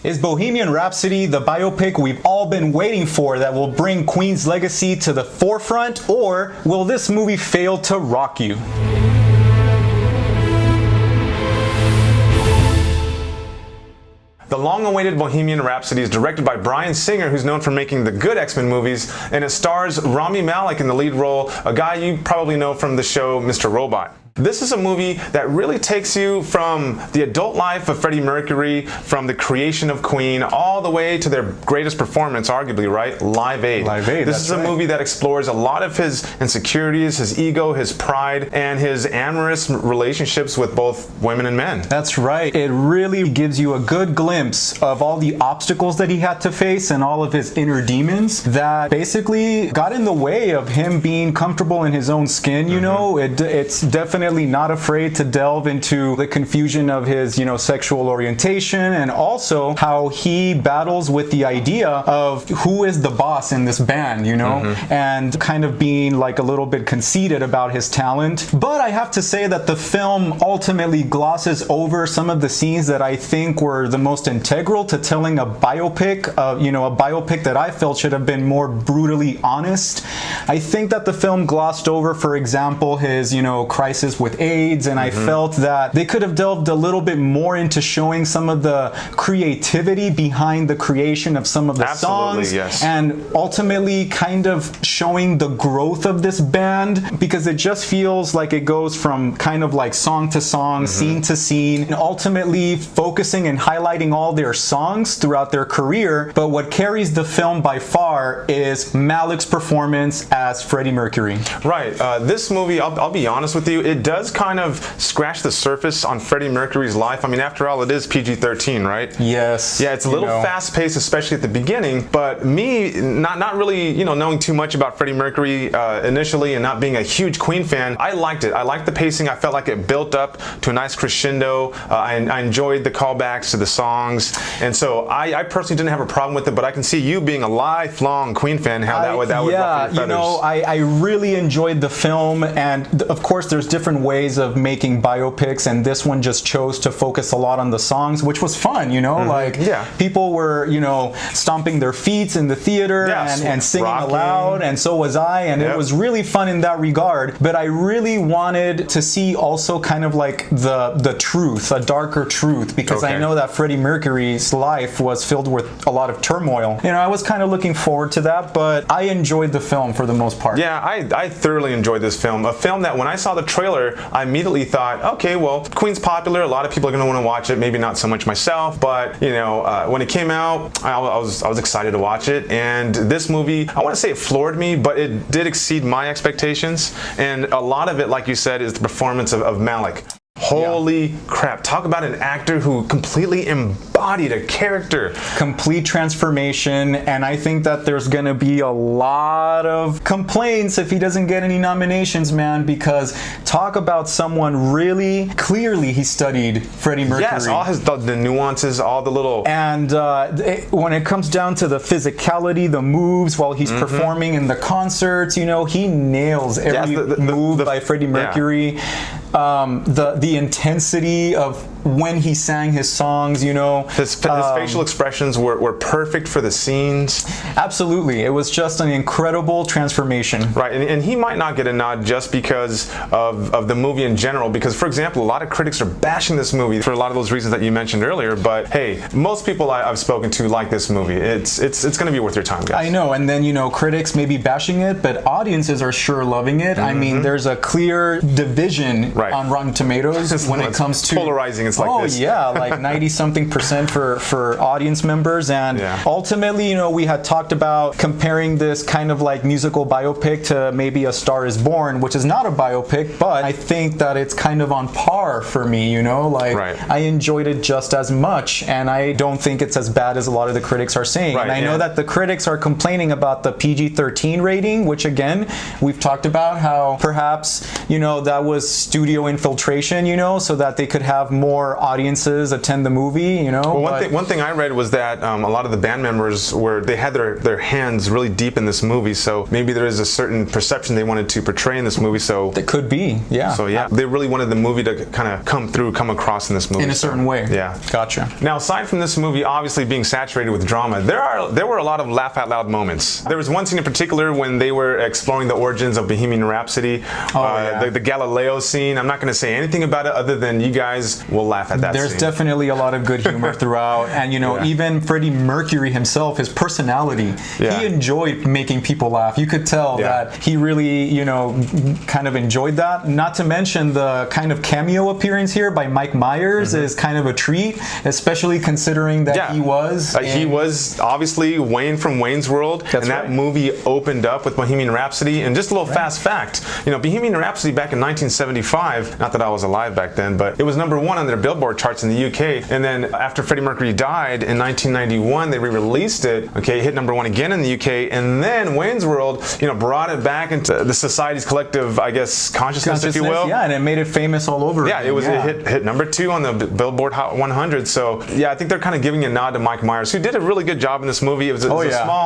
Is Bohemian Rhapsody the biopic we've all been waiting for that will bring Queen's legacy to the forefront, or will this movie fail to rock you? The long-awaited Bohemian Rhapsody is directed by Bryan Singer, who's known for making the good X-Men movies, and it stars Rami Malek in the lead role, a guy you probably know from the show Mr. Robot. This is a movie that really takes you from the adult life of Freddie Mercury, from the creation of Queen, all the way to their greatest performance, arguably, right? Live Aid. Live Aid, This is a movie that explores a lot of his insecurities, his ego, his pride, and his amorous relationships with both women and men. That's right. It really gives you a good glimpse of all the obstacles that he had to face and all of his inner demons that basically got in the way of him being comfortable in his own skin, you know? It's definitely not afraid to delve into the confusion of his, sexual orientation, and also how he battles with the idea of who is the boss in this band, and kind of being like a little bit conceited about his talent. But I have to say that the film ultimately glosses over some of the scenes that I think were the most integral to telling a biopic, a biopic that I felt should have been more brutally honest. I think that the film glossed over, for example, his, crisis with AIDS, and I felt that they could have delved a little bit more into showing some of the creativity behind the creation of some of the songs, yes. And ultimately kind of showing the growth of this band, because it just feels like it goes from kind of like song to song, scene to scene, and ultimately focusing and highlighting all their songs throughout their career. But what carries the film by far is Malek's performance as Freddie Mercury. Right. This movie, I'll be honest with you, it does kind of scratch the surface on Freddie Mercury's life. I mean, after all, it is PG-13, right? Yes. Yeah, it's a little fast-paced, especially at the beginning. But me, not really, knowing too much about Freddie Mercury initially, and not being a huge Queen fan, I liked it. I liked the pacing. I felt like it built up to a nice crescendo. I enjoyed the callbacks to the songs, and so I personally didn't have a problem with it. But I can see you being a lifelong Queen fan, how that would ruffle your feathers. I really enjoyed the film, and of course, there's different ways of making biopics, and this one just chose to focus a lot on the songs, which was fun, people were, stomping their feet in the theater and singing aloud, and so was I, and it was really fun in that regard. But I really wanted to see also kind of like the truth, a darker truth, because I know that Freddie Mercury's life was filled with a lot of turmoil. I was kind of looking forward to that, but I enjoyed the film for the most part. Yeah, I thoroughly enjoyed this film. A film that when I saw the trailer, I immediately thought, okay, well, Queen's popular. A lot of people are going to want to watch it. Maybe not so much myself, but when it came out, I was excited to watch it. And this movie, I want to say it floored me, but it did exceed my expectations. And a lot of it, like you said, is the performance of Malek. Holy crap. Talk about an actor who completely embodied a character. Complete transformation, and I think that there's going to be a lot of complaints if he doesn't get any nominations, man, because talk about someone really clearly he studied Freddie Mercury. Yes, all the nuances, all the little... And when it comes down to the physicality, the moves while he's performing in the concerts, he nails every move by Freddie Mercury. The intensity of when he sang his songs, His facial expressions were perfect for the scenes. Absolutely. It was just an incredible transformation. Right, and he might not get a nod just because of the movie in general, because, for example, a lot of critics are bashing this movie for a lot of those reasons that you mentioned earlier, but hey, most people I've spoken to like this movie. It's going to be worth your time, guys. I know, and then, critics may be bashing it, but audiences are sure loving it. I mean, there's a clear division on Rotten Tomatoes when it comes to... polarizing. It's like this. Oh, yeah, like 90-something% for audience members, and ultimately, we had talked about comparing this kind of like musical biopic to maybe A Star Is Born, which is not a biopic, but I think that it's kind of on par for me, I enjoyed it just as much, and I don't think it's as bad as a lot of the critics are saying. And I know that the critics are complaining about the PG-13 rating, which again, we've talked about how perhaps, that was studio infiltration, so that they could have more more audiences attend the movie, you know. Well, one thing I read was that a lot of the band members they had their hands really deep in this movie, so maybe there is a certain perception they wanted to portray in this movie. So it could be, yeah. So yeah, they really wanted the movie to kind of come across in this movie in a certain way. Yeah, gotcha. Now, aside from this movie obviously being saturated with drama, there were a lot of laugh out loud moments. There was one scene in particular when they were exploring the origins of Bohemian Rhapsody, the Galileo scene. I'm not going to say anything about it other than you guys will laugh at that. There's definitely a lot of good humor throughout, and you know, even Freddie Mercury himself, his personality, he enjoyed making people laugh. You could tell that he really, you know, kind of enjoyed that. Not to mention the kind of cameo appearance here by Mike Myers is kind of a treat, especially considering that he was obviously Wayne from Wayne's World, and that movie opened up with Bohemian Rhapsody. And just a little fast fact, you know, Bohemian Rhapsody back in 1975, not that I was alive back then, but it was #1 on their Billboard charts in the UK. And then after Freddie Mercury died in 1991, they re-released it. Okay, hit #1 again in the UK, and then Wayne's World, you know, brought it back into the society's collective, I guess, consciousness, if you will. Yeah, and it made it famous all over. Yeah, it was it hit #2 on the Billboard Hot 100. So yeah, I think they're kind of giving a nod to Mike Myers, who did a really good job in this movie. It was a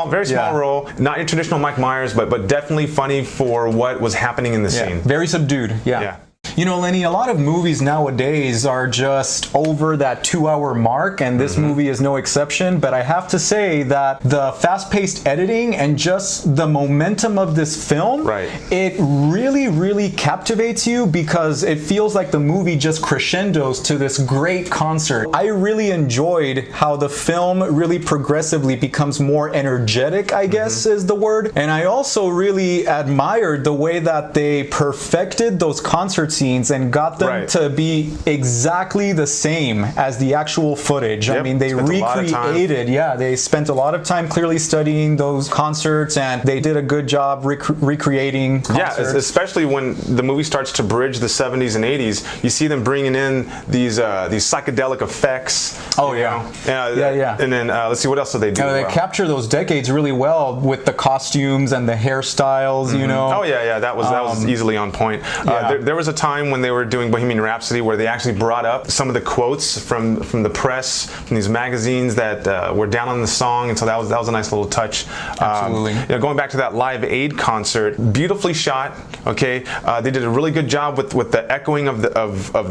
very small role, not your traditional Mike Myers, but definitely funny for what was happening in the scene. Very subdued. Yeah. You know, Lenny, a lot of movies nowadays are just over that 2-hour mark, and this movie is no exception. But I have to say that the fast-paced editing and just the momentum of this film, it really, really captivates you, because it feels like the movie just crescendos to this great concert. I really enjoyed how the film really progressively becomes more energetic, I guess is the word. And I also really admired the way that they perfected those concert scenes and got them to be exactly the same as the actual footage. I mean, they recreated, they spent a lot of time clearly studying those concerts, and they did a good job recreating concerts. Yeah, especially when the movie starts to bridge the 70s and 80s, you see them bringing in these psychedelic effects. And then let's see, what else did they do? They capture those decades really well with the costumes and the hairstyles, you know. Oh yeah, that was easily on point. There was a time when they were doing Bohemian Rhapsody where they actually brought up some of the quotes from the press, from these magazines that were down on the song, and so that was a nice little touch. Absolutely. You know, going back to that Live Aid concert, beautifully shot. Okay, they did a really good job with the echoing of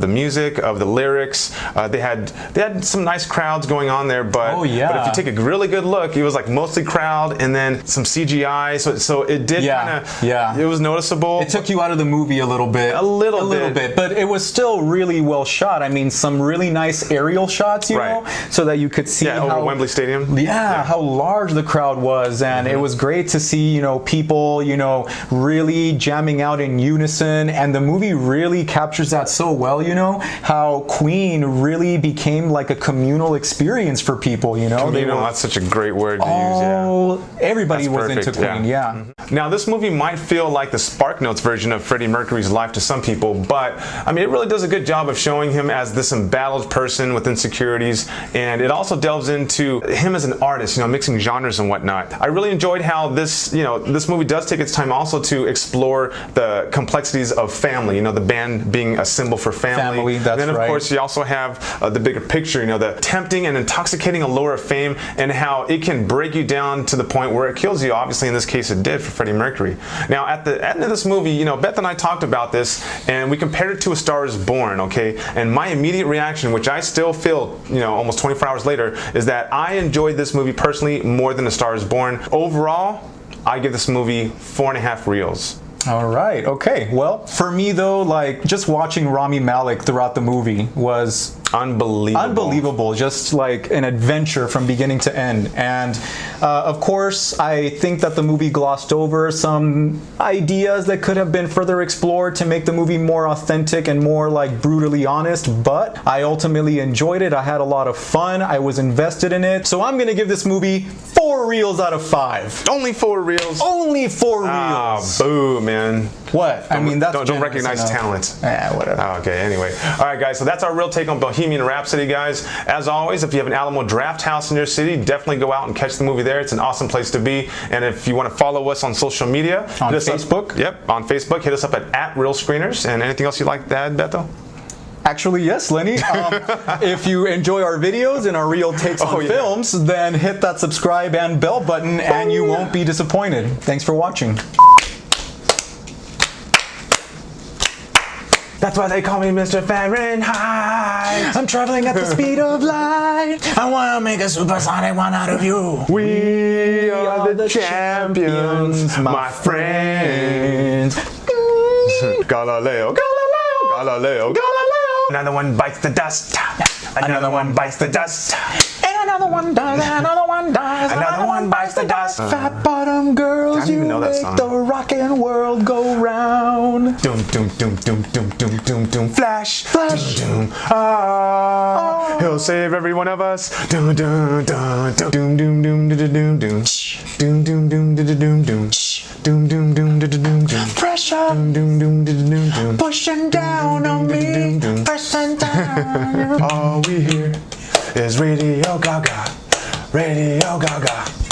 the music, of the lyrics. They had some nice crowds going on there, but but if you take a really good look, it was like mostly crowd and then some CGI. So it did kind of it was noticeable. It took you out of the movie a little bit. A little bit, but it was still really well shot. I mean, some really nice aerial shots, you know, so that you could see over Wembley Stadium. How large the crowd was, and it was great to see, you know, people, you know, really jamming out in unison, and the movie really captures that so well, you know, how Queen really became like a communal experience for people, you know. Communal, that's such a great word to use, everybody was into Queen, Now, this movie might feel like the Spark Notes version of Freddie Mercury's life to some people, but I mean, it really does a good job of showing him as this embattled person with insecurities, and it also delves into him as an artist, you know, mixing genres and whatnot. I really enjoyed how this movie does take its time also to explore the complexities of family, you know, the band being a symbol for family. That's and then, of course, you also have the bigger picture, you know, the tempting and intoxicating allure of fame, and how it can break you down to the point where it kills you. Obviously, in this case, it did for Freddie Mercury. Now, at the end of this movie, you know, Beth and I talked about this, and we compared it to A Star Is Born, okay? And my immediate reaction, which I still feel, you know, almost 24 hours later, is that I enjoyed this movie personally more than A Star Is Born. Overall, I give this movie 4.5 reels. All right. Okay. Well, for me though, like just watching Rami Malek throughout the movie was unbelievable, just like an adventure from beginning to end. And of course, I think that the movie glossed over some ideas that could have been further explored to make the movie more authentic and more like brutally honest, but I ultimately enjoyed it. I had a lot of fun. I was invested in it. So I'm gonna give this movie 4 reels out of 5. Only 4 reels? Only 4 reels. Ah, boo, man. What? I mean, that's don't recognize talent. Whatever. Oh, okay, anyway. All right, guys, so that's our real take on Bohemian Rhapsody, guys. As always, if you have an Alamo Draft House in your city, definitely go out and catch the movie there. It's an awesome place to be. And if you want to follow us on social media, on Facebook. On Facebook, hit us up at @RealScreeners. And anything else you'd like to add, Beto? Actually, yes, Lenny. If you enjoy our videos and our real takes on films, then hit that subscribe and bell button and you won't be disappointed. Thanks for watching. That's why they call me Mr. Fahrenheit. I'm traveling at the speed of light. I wanna make a supersonic one out of you. We are the champions, my friends. Galileo, Galileo, Galileo, Galileo. Another one bites the dust. Another one bites the dust. And another one dies, another one dies, Another one bites the dust. Fat bottom girls, I don't you even know that make song. the rockin' world go round. Doom, doom, doom, doom, doom, doom, doom, doom. Flash, Flash. Doom, doom. Ah, he'll save every one of us. Doom, doom, doom, doom, doom, doom, doom, doom, doom, doom, doom, doom, doom, doom, doom, doom. Doom, doom, doom, doom, doom, doom. pressure Doom, doom, doom, doom, doom, doom. pushing down on me, pressing down. All we hear is Radio Gaga, Radio Gaga.